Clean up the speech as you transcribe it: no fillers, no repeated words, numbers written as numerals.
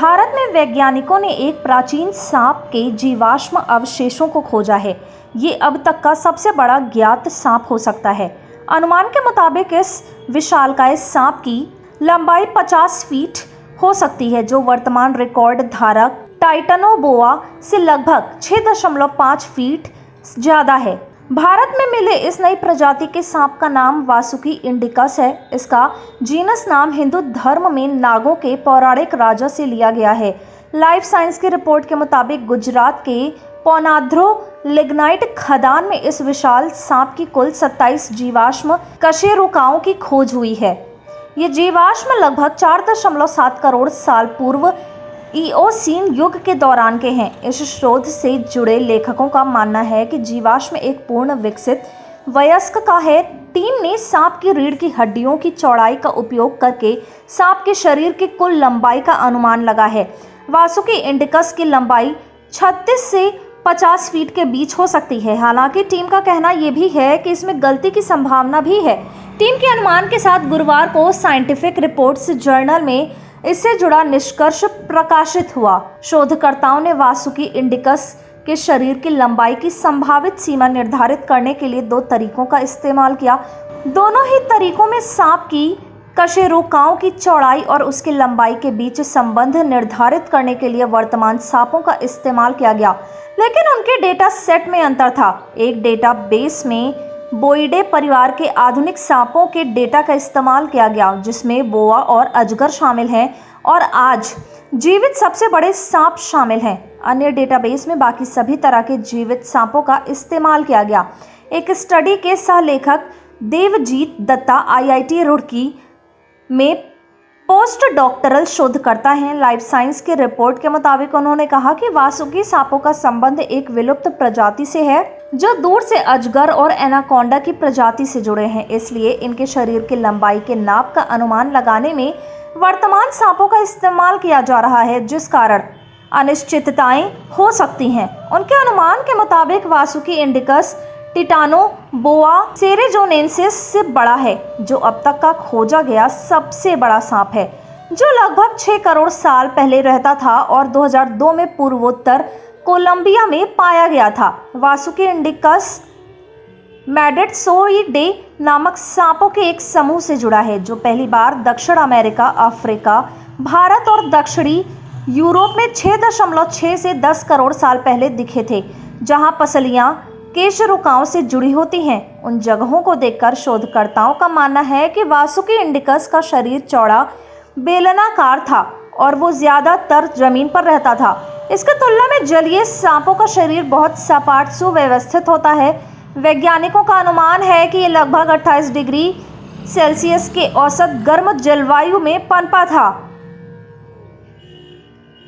भारत में वैज्ञानिकों ने एक प्राचीन सांप के जीवाश्म अवशेषों को खोजा है। ये अब तक का सबसे बड़ा ज्ञात सांप हो सकता है। अनुमान के मुताबिक इस विशालकाय सांप की लंबाई 50 फीट हो सकती है, जो वर्तमान रिकॉर्ड धारक टाइटनोबोआ से लगभग 6.5 फीट ज़्यादा है। भारत में मिले इस नई प्रजाति के सांप का नाम वासुकी इंडिकस है। इसका जीनस नाम हिंदू धर्म में नागों के पौराणिक राजा से लिया गया है। लाइफ साइंस की रिपोर्ट के मुताबिक गुजरात के पोनाद्रो लिग्नाइट खदान में इस विशाल सांप की कुल 27 जीवाश्म कशेरुकाओं की खोज हुई है। ये जीवाश्म लगभग 4.7 करोड़ साल पूर्व इओसीन युग के दौरान के हैं। इस शोध से जुड़े लेखकों का मानना है कि जीवाश्म एक पूर्ण विकसित वयस्क का है। टीम ने सांप की रीढ़ की हड्डियों की चौड़ाई का उपयोग करके सांप के शरीर की कुल लंबाई का अनुमान लगा है। वासुकी इंडिकस की लंबाई 36 से 50 फीट के बीच हो सकती है। हालांकि टीम का कहना यह भी है कि इसमें गलती की संभावना भी है। टीम के अनुमान के साथ गुरुवार को साइंटिफिक रिपोर्ट्स जर्नल में इससे जुड़ा निष्कर्ष प्रकाशित हुआ। शोधकर्ताओं ने वासुकी इंडिकस के शरीर की लंबाई की संभावित सीमा निर्धारित करने के लिए 2 तरीकों का इस्तेमाल किया। दोनों ही तरीकों में सांप की कशेरुकाओं की चौड़ाई और उसकी लंबाई के बीच संबंध निर्धारित करने के लिए वर्तमान सांपों का इस्तेमाल किया गया, लेकिन उनके डेटा सेट में अंतर था। एक डेटाबेस में बोइडे परिवार के आधुनिक सांपों के डेटा का इस्तेमाल किया गया, जिसमें बोआ और अजगर शामिल हैं और आज जीवित सबसे बड़े सांप शामिल हैं। अन्य डेटाबेस में बाकी सभी तरह के जीवित सांपों का इस्तेमाल किया गया। एक स्टडी के सहलेखक देवजीत दत्ता आईआईटी रुड़की में पोस्ट डॉक्टरल शोधकर्ता हैं। लाइफ साइंस की रिपोर्ट के मुताबिक उन्होंने कहा कि वासुकी सांपों का संबंध एक विलुप्त प्रजाति से है, जो दूर से अजगर और एनाकोंडा की प्रजाति से जुड़े हैं। इसलिए इनके शरीर की लंबाई के नाप का अनुमान लगाने में वर्तमान सांपों का इस्तेमाल किया जा रहा है, जिस कारण अनिश्चितताएं हो सकती हैं। उनके अनुमान के मुताबिक वासुकी इंडिकस टिटानोबोआ सेरेजोनेंसिस से बड़ा है, जो अब तक का खोजा गया सबसे बड़ा सांप है, जो लगभग 6 करोड़ साल पहले रहता था और 2002 में पूर्वोत्तर कोलंबिया में पाया गया था। वासुकी इंडिकस मैडेट्सोइडे नामक सांपों के एक समूह से जुड़ा है, जो पहली बार दक्षिण अमेरिका, अफ्रीका, भारत और दक्षिणी यूरोप में 6.6 से 10 करोड़ साल पहले दिखे थे, जहां पसलियां कशेरुकाओं से जुड़ी होती हैं। उन जगहों को देखकर शोधकर्ताओं का मानना है कि वासुकी इंडिकस का शरीर चौड़ा बेलनाकार था और वो ज्यादातर जमीन पर रहता था। इसकी तुलना में जलीय सांपों का शरीर बहुत सपाट सुव्यवस्थित होता है। वैज्ञानिकों का अनुमान है कि ये लगभग 28 डिग्री सेल्सियस के औसत गर्म जलवायु में पनपा था।